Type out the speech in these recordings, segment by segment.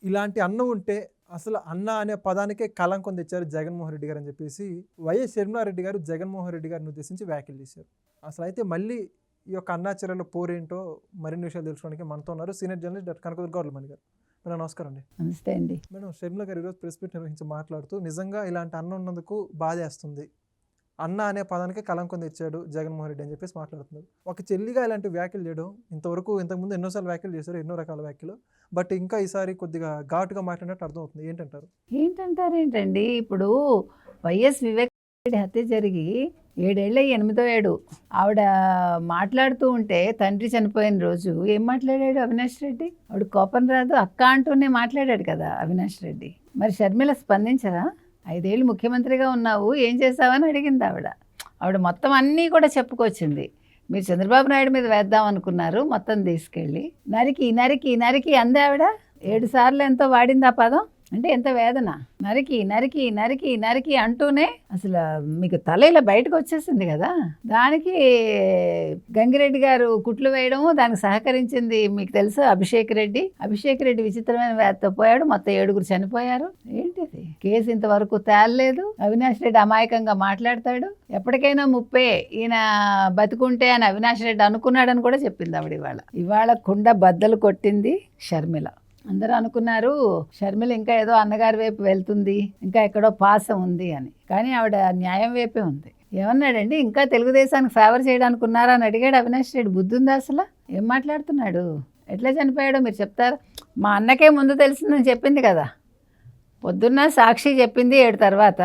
ఇలాంటి అన్నం ఉంటే అసలు అన్న అనే పదానికే కళంకం తెచ్చారు జగన్మోహన్ రెడ్డి గారు అని చెప్పేసి వైఎస్ షర్మిలారెడ్డి గారు జగన్మోహన్ రెడ్డి గారిని ఉద్దేశించి వ్యాఖ్యలు చేశారు. అసలు అయితే మళ్ళీ ఈ యొక్క అన్నాచర్యల పోరేంటో మరిన్ని విషయాలు తెలుసుకోవడానికి మనతో ఉన్నారు సీనియర్ జర్నలిస్ట్ డాక్టర్ కనకదుర్గ గౌరమణి గారు. మేడం నమస్కారం అండి. నమస్తే అండి. మేడం, షర్మిల గారు ఈరోజు ప్రెస్ మీట్ నిర్వహించి మాట్లాడుతూ నిజంగా ఇలాంటి అన్న ఉన్నందుకు బాధేస్తుంది, అన్న అనే పదానికి కళంకం తెచ్చాడు జగన్మోహన్ రెడ్డి అని చెప్పేసి మాట్లాడుతున్నారు. ఒక చెల్లిగా ఇలాంటి వ్యాఖ్యలు చేయడం ఇంతకుముందు ఎన్నోసార్లు వ్యాఖ్యలు చేశారు, ఎన్నో రకాల వ్యాఖ్యలు, బట్ ఇంకా ఈసారి కొద్దిగా ఘాటుగా మాట్లాడినట్టు అర్థమవుతుంది. ఏంటండి, ఇప్పుడు వైఎస్ వివేక్ రెడ్డి హత్య జరిగి 7 ఏళ్ళ 8వ ఏడు ఆవిడ మాట్లాడుతూ ఉంటే తండ్రి చనిపోయిన రోజు ఏం మాట్లాడాడు అవినాష్ రెడ్డి? ఆవిడ కోపం రాదు అక్క అంటూనే మాట్లాడాడు కదా అవినాష్ రెడ్డి. మరి షర్మిల స్పందించరా? 5 ఏళ్ళు ముఖ్యమంత్రిగా ఉన్నావు, ఏం చేసావని అడిగింది ఆవిడ మొత్తం అన్నీ కూడా చెప్పుకొచ్చింది. మీరు చంద్రబాబు నాయుడు మీద వేద్దాం అనుకున్నారు, మొత్తం తీసుకెళ్ళి నరికి నరికి నరికి అందే ఆవిడ. 7 సార్లు ఎంతో వాడింది ఆ పదం. అంటే ఎంత వేదన! నరికి నరికి నరికి నరికి అంటూనే అసలు మీకు తల ఇలా బయటకు వచ్చేసింది కదా. దానికి గంగిరెడ్డి గారు కుట్లు వేయడము, దానికి సహకరించింది మీకు తెలుసు అభిషేక్ రెడ్డి విచిత్రమైన వ్యాధితో పోయాడు, మొత్తం 7గురు చనిపోయారు. ఏంటిది? కేసు ఇంతవరకు తేలలేదు. అవినాష్ రెడ్డి అమాయకంగా మాట్లాడతాడు. ఎప్పటికైనా ముప్పే ఈయన బతుకుంటే అని అవినాష్ రెడ్డి అనుకున్నాడని కూడా చెప్పింది ఆవిడ. ఇవాళ కుండ బద్దలు కొట్టింది షర్మిల. అందరూ అనుకున్నారు షర్మిల ఇంకా ఏదో అన్నగారి వైపు వెళ్తుంది, ఇంకా ఎక్కడో పాసం ఉంది అని. కానీ ఆవిడ న్యాయం వైపే ఉంది. ఏమన్నాడండి, ఇంకా తెలుగుదేశానికి ఫేవర్ చేయడానికి ఉన్నారా అని అడిగాడు అవినాష్ రెడ్డి. బుద్ధి ఉందా అసలు? ఏం మాట్లాడుతున్నాడు? ఎట్లా చనిపోయాడో మీరు చెప్తారు? మా అన్నకే ముందు తెలిసిందని చెప్పింది కదా. పొద్దున్న సాక్షి చెప్పింది 7 తర్వాత.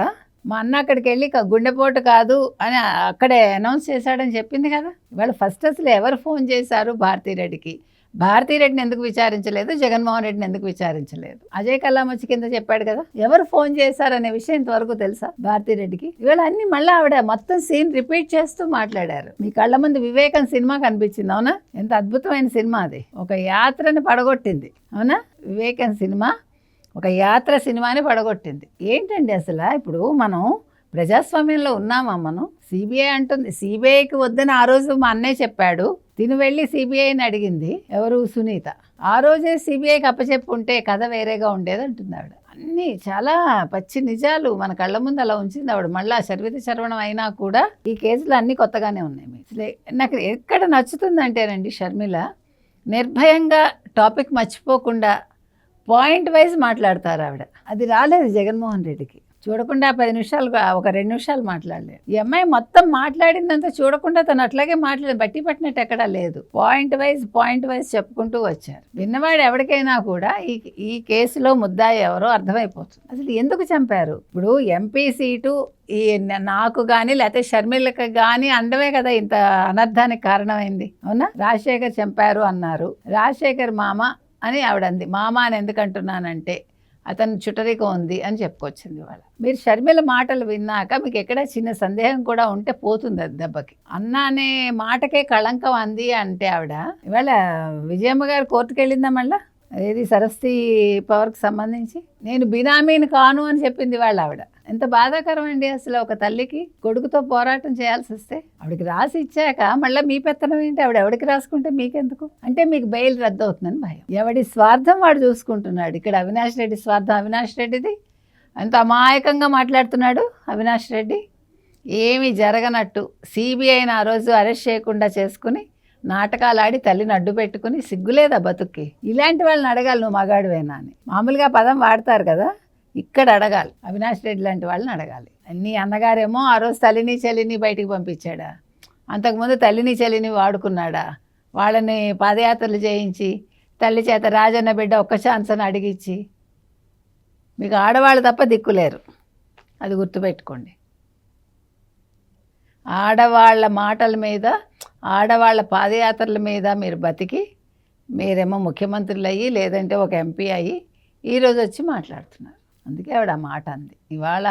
మా అన్న అక్కడికి వెళ్ళి గుండెపోటు కాదు అని అక్కడే అనౌన్స్ చేశాడని చెప్పింది కదా. ఇవాళ ఫస్ట్ అసలు ఎవరు ఫోన్ చేశారు భారతీరెడ్డికి? భారతీరెడ్డిని ఎందుకు విచారించలేదు, జగన్మోహన్ రెడ్డిని ఎందుకు విచారించలేదు? అజయ్ కల్లాం వచ్చి కింద చెప్పాడు కదా. ఎవరు ఫోన్ చేశారనే విషయం ఇంతవరకు తెలుసా భారతీరెడ్డికి? ఇవాళ అన్ని మళ్ళీ ఆవిడ మొత్తం సీన్ రిపీట్ చేస్తూ మాట్లాడారు. మీ కళ్ళ ముందు వివేకం సినిమా కనిపించింది, అవునా? ఎంత అద్భుతమైన సినిమా అది. ఒక యాత్రని పడగొట్టింది, అవునా? వివేకం సినిమా ఒక యాత్ర సినిమాని పడగొట్టింది. ఏంటండి అసలు? ఇప్పుడు మనం ప్రజాస్వామ్యంలో ఉన్నామా? మనం సిబిఐ అంటుంది, సిబిఐకి వద్దని ఆ రోజు మా అన్నయ్య చెప్పాడు. తిని వెళ్ళి సిబిఐని అడిగింది ఎవరు? సునీత. ఆ రోజే సిబిఐకి అప్పచెప్పుంటే కథ వేరేగా ఉండేది అంటుంది ఆవిడ. అన్నీ చాలా పచ్చి నిజాలు మన కళ్ళ ముందు అలా ఉంచింది ఆవిడ. మళ్ళీ శర్విత అయినా కూడా ఈ కేసులు అన్నీ కొత్తగానే ఉన్నాయి. నాకు ఎక్కడ నచ్చుతుందంటేనండి, షర్మిల నిర్భయంగా టాపిక్ మర్చిపోకుండా పాయింట్ వైజ్ మాట్లాడతారు ఆవిడ. అది రాలేదు జగన్మోహన్ రెడ్డికి. చూడకుండా 10 నిమిషాలు, ఒక 2 నిమిషాలు మాట్లాడలేదు. ఈ అమ్మాయి మొత్తం మాట్లాడిందంతా చూడకుండా తను అట్లాగే బట్టి పట్టినట్టు ఎక్కడా లేదు. పాయింట్ వైజ్ చెప్పుకుంటూ వచ్చారు. విన్నవాడు ఎవరికైనా కూడా ఈ కేసులో ముద్దాయి ఎవరో అర్థమైపోతుంది. అసలు ఎందుకు చంపారు? ఇప్పుడు ఎంపీ సీటు ఈ నాకు కానీ లేకపోతే షర్మిలకి కానీ అండమే కదా ఇంత అనర్థానికి కారణమైంది, అవునా? రాజశేఖర్ చంపారు అన్నారు. రాజశేఖర్ మామ అని ఆవిడంది. మామ అని ఎందుకు అంటున్నానంటే అతను చుట్టరికం ఉంది అని చెప్పుకొచ్చింది. ఇవాళ మీరు షర్మిల మాటలు విన్నాక మీకు ఎక్కడ చిన్న సందేహం కూడా ఉంటే పోతుంది అది దెబ్బకి. అన్న అనే మాటకే కళంకం అంది అంటే ఆవిడ ఇవాళ విజయమ్మ గారు కోర్టుకు వెళ్ళిందా మళ్ళా? అదేది సరస్వతి పవర్కి సంబంధించి నేను బినామీని కాను అని చెప్పింది వాళ్ళ ఆవిడ. ఎంత బాధాకరం అండి అసలు. ఒక తల్లికి కొడుకుతో పోరాటం చేయాల్సి వస్తే ఆవిడకి రాసి ఇచ్చాక మళ్ళీ మీ పెత్తనం ఏంటి? ఆవిడ ఎవడికి రాసుకుంటే మీకెందుకు? అంటే మీకు బెయిల్ రద్దు అవుతుందని భయం. ఎవడి స్వార్థం వాడు చూసుకుంటున్నాడు. ఇక్కడ అవినాష్ రెడ్డి స్వార్థం అవినాష్ రెడ్డిది. ఎంత అమాయకంగా మాట్లాడుతున్నాడు అవినాష్ రెడ్డి. ఏమీ జరగనట్టు సిబిఐని ఆ రోజు అరెస్ట్ చేయకుండా చేసుకుని నాటకాలు ఆడి తల్లిని అడ్డు పెట్టుకుని సిగ్గులేదా బతుక్కి? ఇలాంటి వాళ్ళని అడగాలి, నువ్వు మగాడివేనా అని. మామూలుగా పదం వాడతారు కదా, ఇక్కడ అడగాలి. అవినాష్ రెడ్డి లాంటి వాళ్ళని అడగాలి. నీ అన్నగారేమో ఆ రోజు తల్లిని చెల్లిని బయటికి పంపించాడా? అంతకుముందు తల్లిని చెల్లిని వాడుకున్నాడా? వాళ్ళని పాదయాత్రలు చేయించి తల్లి చేత రాజన్న బిడ్డ ఒక్క ఛాన్స్ అని అడిగించి, మీకు ఆడవాళ్ళు తప్ప దిక్కులేరు, అది గుర్తుపెట్టుకోండి. ఆడవాళ్ళ మాటల మీద, ఆడవాళ్ళ పాదయాత్రల మీద మీరు బతికి మీరేమో ముఖ్యమంత్రులు అయ్యి లేదంటే ఒక ఎంపీ అయ్యి ఈరోజు వచ్చి మాట్లాడుతున్నారు. అందుకే ఆవిడ ఆ మాట అంది. ఇవాళ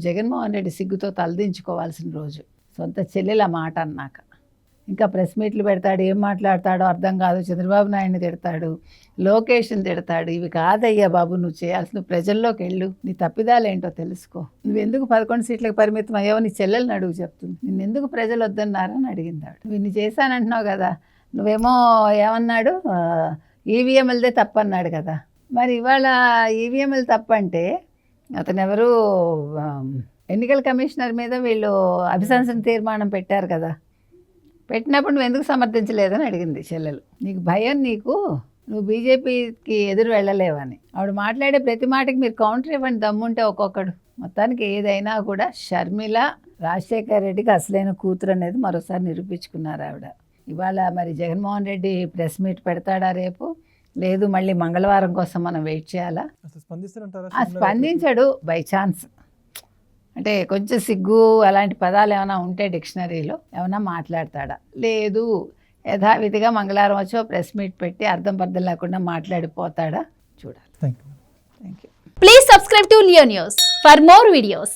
జగన్మోహన్ రెడ్డి సిగ్గుతో తలదించుకోవాల్సిన రోజు. సొంత చెల్లెల మాట అన్నాక ఇంకా ప్రెస్ మీట్లు పెడతాడు, ఏం మాట్లాడతాడో అర్థం కాదు. చంద్రబాబు నాయుడిని తిడతాడు, లోకేష్ని తిడతాడు. ఇవి కాదయ్యా బాబు, నువ్వు చేయాల్సిన ప్రజల్లోకి వెళ్ళు, నీ తప్పిదాలు ఏంటో తెలుసుకో. నువ్వెందుకు 11 సీట్లకు పరిమితం అయ్యావో నీ చెల్లెల్ని అడుగు చెప్తుంది. నిన్నెందుకు ప్రజలు వద్దన్నారని అడిగింది ఆవిడ. నువ్వు ఇన్ని చేశానంటున్నావు కదా, నువ్వేమో ఏమన్నాడు, ఈవీఎంలదే తప్పన్నాడు కదా. మరి ఇవాళ ఈవీఎంలు తప్పంటే అతను ఎవరు ఎన్నికల కమిషనర్ మీద వీళ్ళు అభిశంసన తీర్మానం పెట్టారు కదా, పెట్టినప్పుడు నువ్వు ఎందుకు సమర్థించలేదని అడిగింది చెల్లెలు. నీకు భయం, నువ్వు బీజేపీకి ఎదురు వెళ్ళలేవని. ఆవిడ మాట్లాడే ప్రతి మాటకి మీరు కౌంటర్ ఇవ్వండి దమ్ముంటే ఒక్కొక్కడు. మొత్తానికి ఏదైనా కూడా షర్మిల రాజశేఖర్ రెడ్డికి అసలైన కూతురు అనేది మరోసారి నిరూపించుకున్నారు ఆవిడ. ఇవాళ మరి జగన్మోహన్ రెడ్డి ప్రెస్ మీట్ పెడతాడా రేపు, లేదు మళ్ళీ మంగళవారం కోసం మనం వెయిట్ చేయాలా? అసలు స్పందిస్తారంటారా? స్పందించాడు బై ఛాన్స్, అంటే కొంచెం సిగ్గు అలాంటి పదాలు ఏమైనా ఉంటే డిక్షనరీలో ఏమైనా మాట్లాడతాడా, లేదు యథావిధిగా మంగళవారం వచ్చి ప్రెస్ మీట్ పెట్టి అర్థం పర్థం లేకుండా మాట్లాడిపోతాడా చూడాలి. Thank you. Thank you. Please subscribe to Leo News for more videos.